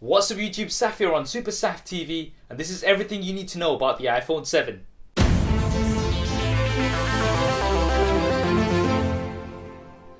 What's up YouTube, Saf here on Super Saf TV, and this is everything you need to know about the iPhone 7.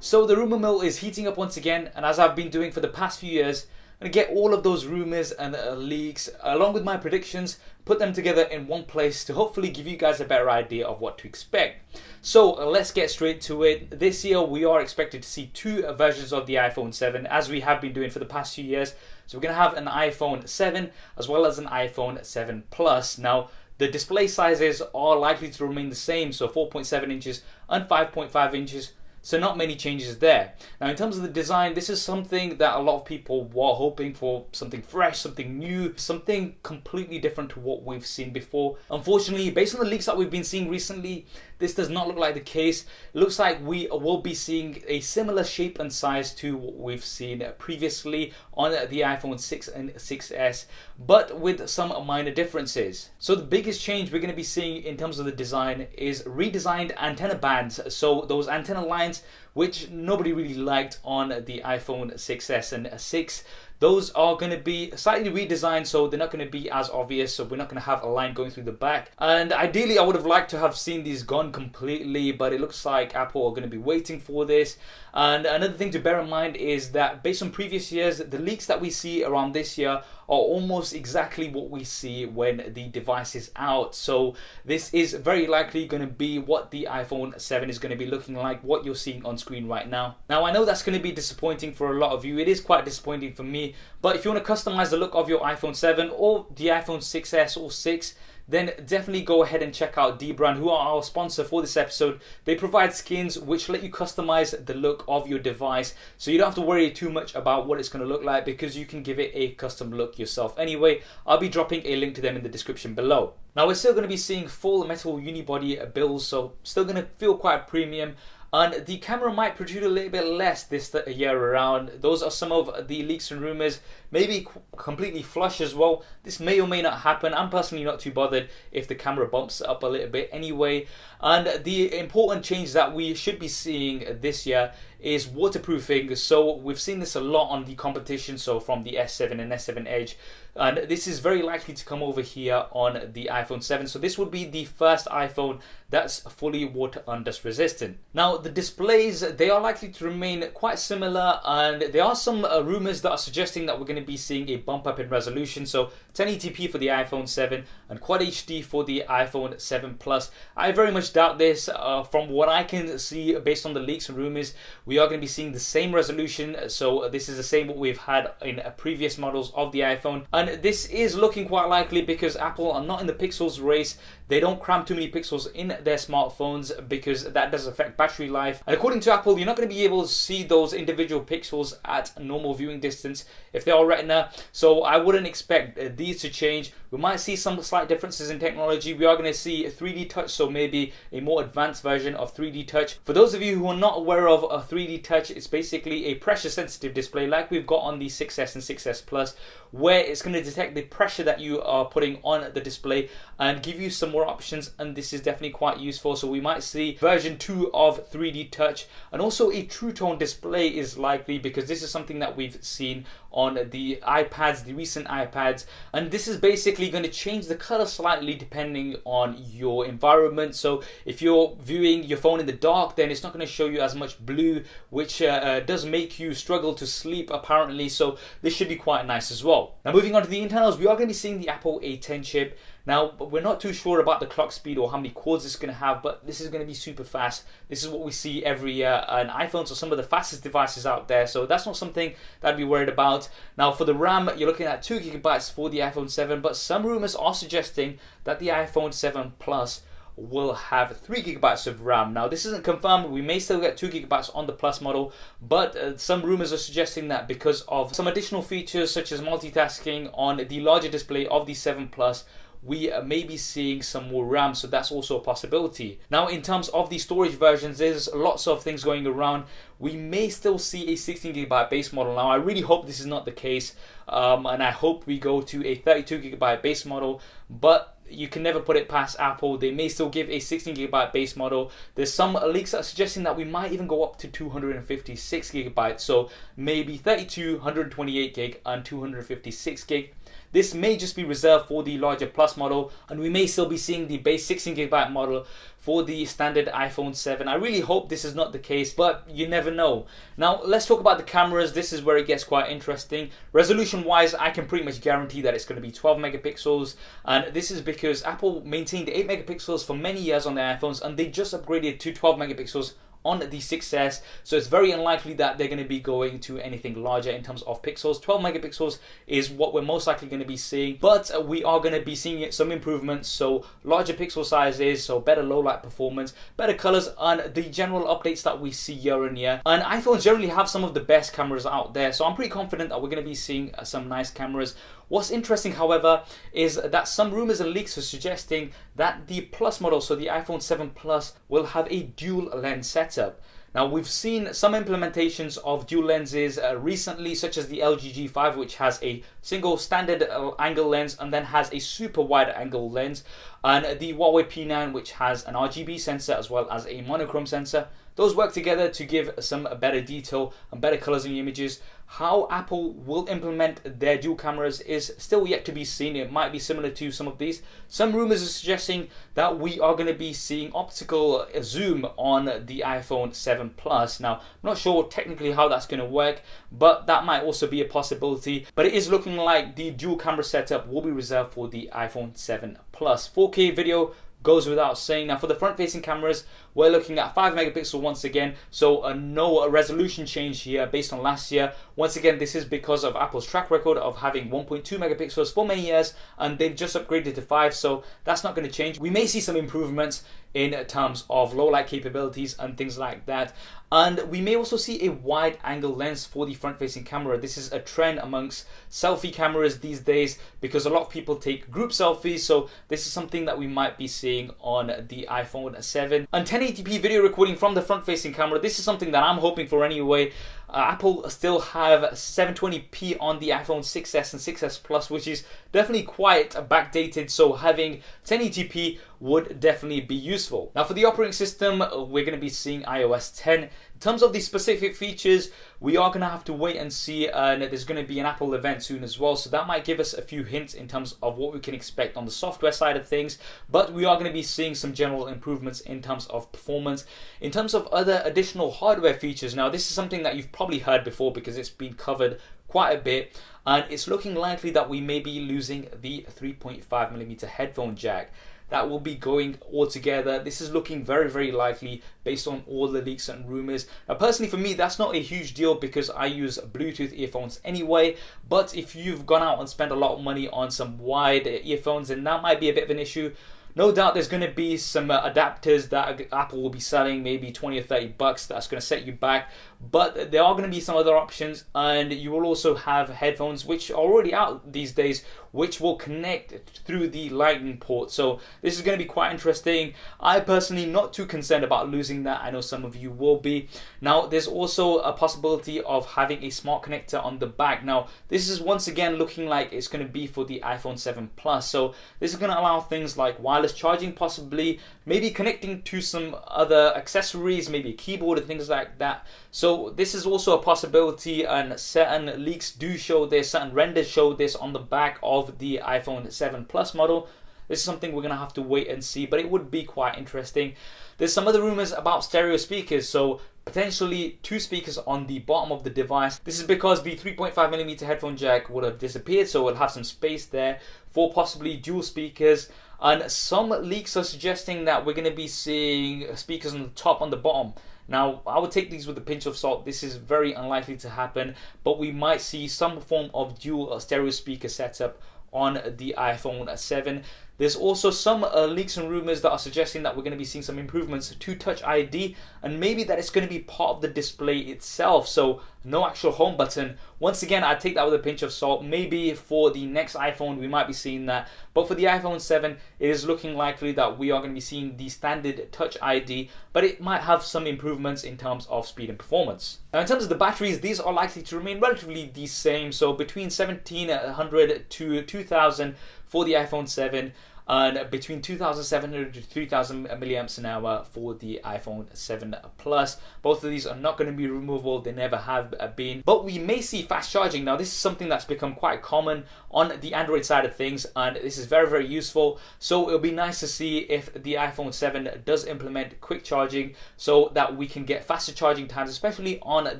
So the rumor mill is heating up once again, and as I've been doing for the past few years, I'm going to get all of those rumors and leaks along with my predictions, put them together in one place to hopefully give you guys a better idea of what to expect. So let's get straight to it. This year we are expected to see two versions of the iPhone 7 as we have been doing for the past few years. So we're going to have an iPhone 7 as well as an iPhone 7 Plus. Now the display sizes are likely to remain the same, so 4.7 inches and 5.5 inches. So not many changes there. Now in terms of the design, this is something that a lot of people were hoping for, something fresh, something new, something completely different to what we've seen before. Unfortunately, based on the leaks that we've been seeing recently, this does not look like the case. It looks like we will be seeing a similar shape and size to what we've seen previously on the iPhone 6 and 6S, but with some minor differences. So the biggest change we're going to be seeing in terms of the design is redesigned antenna bands. So those antenna lines which nobody really liked on the iPhone 6S and 6. Those are going to be slightly redesigned, so they're not going to be as obvious, so we're not going to have a line going through the back. And ideally I would have liked to have seen these gone completely, but it looks like Apple are going to be waiting for this. And another thing to bear in mind is that based on previous years, the leaks that we see around this year are almost exactly what we see when the device is out. So this is very likely going to be what the iPhone 7 is going to be looking like, what you're seeing on screen right now. Now I know that's going to be disappointing for a lot of you. It is quite disappointing for me, but if you want to customize the look of your iPhone 7 or the iPhone 6S or 6, then definitely go ahead and check out Dbrand, who are our sponsor for this episode. They provide skins which let you customize the look of your device, so you don't have to worry too much about what it's going to look like because you can give it a custom look yourself anyway. I'll be dropping a link to them in the description below. Now we're still going to be seeing full metal unibody bills, so still going to feel quite premium. And the camera might protrude a little bit less this year around. Those are some of the leaks and rumors. Maybe completely flush as well. This may or may not happen. I'm personally not too bothered if the camera bumps up a little bit anyway. And the important change that we should be seeing this year is waterproofing. So we've seen this a lot on the competition, so from the S7 and S7 Edge, and this is very likely to come over here on the iPhone 7. So this would be the first iPhone that's fully water and dust resistant. Now the displays, they are likely to remain quite similar, and there are some rumors that are suggesting that we're going to be seeing a bump up in resolution. So 1080p for the iPhone 7 and Quad HD for the iPhone 7 Plus. I very much doubt this. From what I can see based on the leaks and rumors, we are going to be seeing the same resolution. So this is the same what we've had in previous models of the iPhone. And this is looking quite likely because Apple are not in the pixels race. They don't cram too many pixels in their smartphones because that does affect battery life. And according to Apple, you're not going to be able to see those individual pixels at normal viewing distance if they are retina. So I wouldn't expect these to change. We might see some slight differences in technology. We are going to see a 3D touch, so maybe a more advanced version of 3D touch. For those of you who are not aware of a 3D touch, it's basically a pressure sensitive display like we've got on the 6S and 6S Plus, where it's going to detect the pressure that you are putting on the display and give you some more options, and this is definitely quite useful. So we might see version 2 of 3D touch, and also a true tone display is likely because this is something that we've seen on the iPads, the recent iPads, and this is basically going to change the color slightly depending on your environment. So if you're viewing your phone in the dark, then it's not going to show you as much blue, which does make you struggle to sleep apparently, so this should be quite nice as well. Now moving on to the internals, we are going to be seeing the Apple A10 chip. Now we're not too sure about the clock speed or how many cores it's going to have, but this is going to be super fast. This is what we see every year, and iPhones are some of the fastest devices out there, so that's not something that I'd be worried about. Now for the RAM, you're looking at 2GB for the iPhone 7, but some rumors are suggesting that the iPhone 7 Plus will have 3GB of RAM. Now this isn't confirmed. We may still get 2GB on the Plus model, but some rumors are suggesting that because of some additional features such as multitasking on the larger display of the 7 Plus, we may be seeing some more RAM, so that's also a possibility. Now in terms of the storage versions, there's lots of things going around. We may still see a 16GB base model. Now I really hope this is not the case, and I hope we go to a 32GB base model, but you can never put it past Apple. They may still give a 16GB base model. There's some leaks that are suggesting that we might even go up to 256GB, so maybe 32, 128GB and 256GB. This may just be reserved for the larger Plus model, and we may still be seeing the base 16GB model for the standard iPhone 7. I really hope this is not the case, but you never know. Now let's talk about the cameras. This is where it gets quite interesting. Resolution wise, I can pretty much guarantee that it's going to be 12 megapixels, and this is because Apple maintained 8 megapixels for many years on their iPhones, and they just upgraded to 12 megapixels on the 6S, so it's very unlikely that they're going to be going to anything larger in terms of pixels. 12 megapixels is what we're most likely going to be seeing, but we are going to be seeing some improvements, so larger pixel sizes, so better low light performance, better colors, and the general updates that we see year on year. And iPhones generally have some of the best cameras out there, so I'm pretty confident that we're going to be seeing some nice cameras. What's interesting, however, is that some rumors and leaks are suggesting that the Plus model, so the iPhone 7 Plus, will have a dual lens setup. Now, we've seen some implementations of dual lenses recently, such as the LG G5, which has a single standard angle lens and then has a super wide angle lens, and the Huawei P9, which has an RGB sensor as well as a monochrome sensor. Those work together to give some better detail and better colors in the images. How Apple will implement their dual cameras is still yet to be seen. It might be similar to some of these. Some rumors are suggesting that we are going to be seeing optical zoom on the iPhone 7 Plus. Now, I'm not sure technically how that's going to work, but that might also be a possibility. But it is looking like the dual camera setup will be reserved for the iPhone 7 Plus. 4K video goes without saying. Now, for the front-facing cameras, we're looking at 5 megapixel once again, so no resolution change here based on last year. Once again, this is because of Apple's track record of having 1.2 megapixels for many years, and they've just upgraded to 5, so that's not going to change. We may see some improvements in terms of low light capabilities and things like that, and we may also see a wide angle lens for the front facing camera. This is a trend amongst selfie cameras these days because a lot of people take group selfies, so this is something that we might be seeing on the iPhone 7. And 1080p video recording from the front facing camera, this is something that I'm hoping for anyway. Apple still have 720p on the iPhone 6s and 6s Plus, which is definitely quite backdated, so having 1080p would definitely be useful. Now, for the operating system, we're going to be seeing iOS 10. In terms of the specific features, we are going to have to wait and see, and there's going to be an Apple event soon as well, so that might give us a few hints in terms of what we can expect on the software side of things, but we are going to be seeing some general improvements in terms of performance. In terms of other additional hardware features, now this is something that you've probably heard before because it's been covered quite a bit, and it's looking likely that we may be losing the 3.5mm headphone jack. That will be going all together. This is looking very, very likely based on all the leaks and rumors. Now, personally for me, that's not a huge deal because I use Bluetooth earphones anyway, but if you've gone out and spent a lot of money on some wide earphones, then that might be a bit of an issue. No doubt there's going to be some adapters that Apple will be selling, maybe 20 or 30 bucks, that's going to set you back. But there are going to be some other options, and you will also have headphones, which are already out these days, which will connect through the Lightning port. So this is going to be quite interesting. I personally not too concerned about losing that. I know some of you will be. Now, there's also a possibility of having a smart connector on the back. Now, this is once again looking like it's going to be for the iPhone 7 Plus. So this is going to allow things like wireless charging, possibly, maybe connecting to some other accessories, maybe a keyboard and things like that. So this is also a possibility, and certain leaks do show this, certain renders show this on the back of the iPhone 7 Plus model. This is something we're going to have to wait and see, but it would be quite interesting. There's some other rumors about stereo speakers, so potentially 2 speakers on the bottom of the device. This is because the 3.5mm headphone jack would have disappeared, so we'll have some space there for possibly dual speakers. And some leaks are suggesting that we're going to be seeing speakers on the top, on the bottom. Now, I would take these with a pinch of salt. This is very unlikely to happen, but we might see some form of dual stereo speaker setup on the iPhone 7. There's also some leaks and rumors that are suggesting that we're going to be seeing some improvements to Touch ID, and maybe that it's going to be part of the display itself, so no actual home button. Once again, I'd take that with a pinch of salt. Maybe for the next iPhone we might be seeing that, but for the iPhone 7 it is looking likely that we are going to be seeing the standard Touch ID, but it might have some improvements in terms of speed and performance. Now, in terms of the batteries, these are likely to remain relatively the same, so between 1700 to 2000 for the iPhone 7. and between 2,700 to 3,000 milliamps an hour for the iPhone 7 Plus. Both of these are not going to be removable, they never have been, but we may see fast charging. Now this is something that's become quite common on the Android side of things, and this is very, very useful. So it'll be nice to see if the iPhone 7 does implement quick charging so that we can get faster charging times, especially on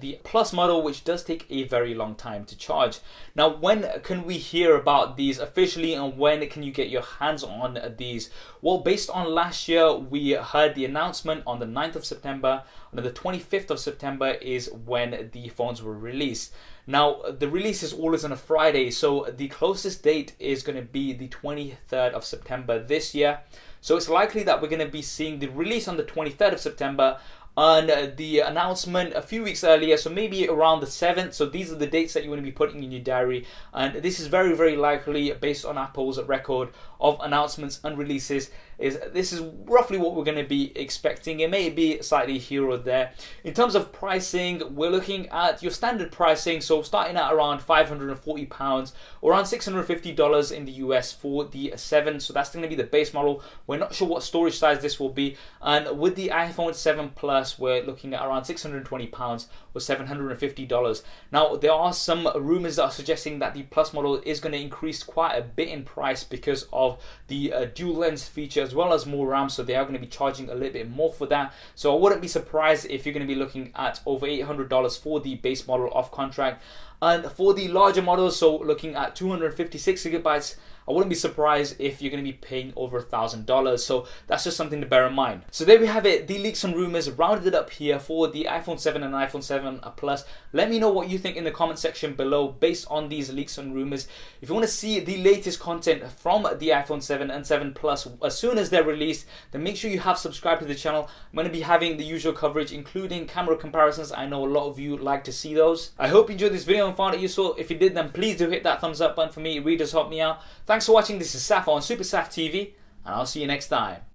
the Plus model, which does take a very long time to charge. Now, when can we hear about these officially, and when can you get your hands on these? Well, based on last year, we heard the announcement on the 9th of September. On the 25th of September is when the phones were released. Now, the release is always on a Friday, so the closest date is going to be the 23rd of September this year. So it's likely that we're going to be seeing the release on the 23rd of September, and the announcement a few weeks earlier, so maybe around the 7th. So these are the dates that you want to be putting in your diary, and this is very, very likely based on Apple's record of announcements and releases. This is roughly what we're going to be expecting. It may be slightly here or there. In terms of pricing, we're looking at your standard pricing, so starting at around £540 or around $650 in the US for the 7. So that's going to be the base model. We're not sure what storage size this will be, and with the iPhone 7 Plus, we're looking at around £620 or $750. Now, there are some rumors that are suggesting that the Plus model is going to increase quite a bit in price because of the dual lens feature, as well as more RAM, so they are going to be charging a little bit more for that. So I wouldn't be surprised if you're going to be looking at over $800 for the base model off contract. And for the larger models, so looking at 256 gigabytes, I wouldn't be surprised if you're going to be paying over $1,000. So that's just something to bear in mind. So there we have it, the leaks and rumors rounded up here for the iPhone 7 and iPhone 7 Plus. Let me know what you think in the comment section below based on these leaks and rumors. If you want to see the latest content from the iPhone 7 and 7 Plus as soon as they're released, then make sure you have subscribed to the channel. I'm going to be having the usual coverage, including camera comparisons. I know a lot of you like to see those. I hope you enjoyed this video and found it useful. If you did, then please do hit that thumbs up button for me. It really does help me out. Thanks for watching. This is Saf on Super Saf TV, and I'll see you next time.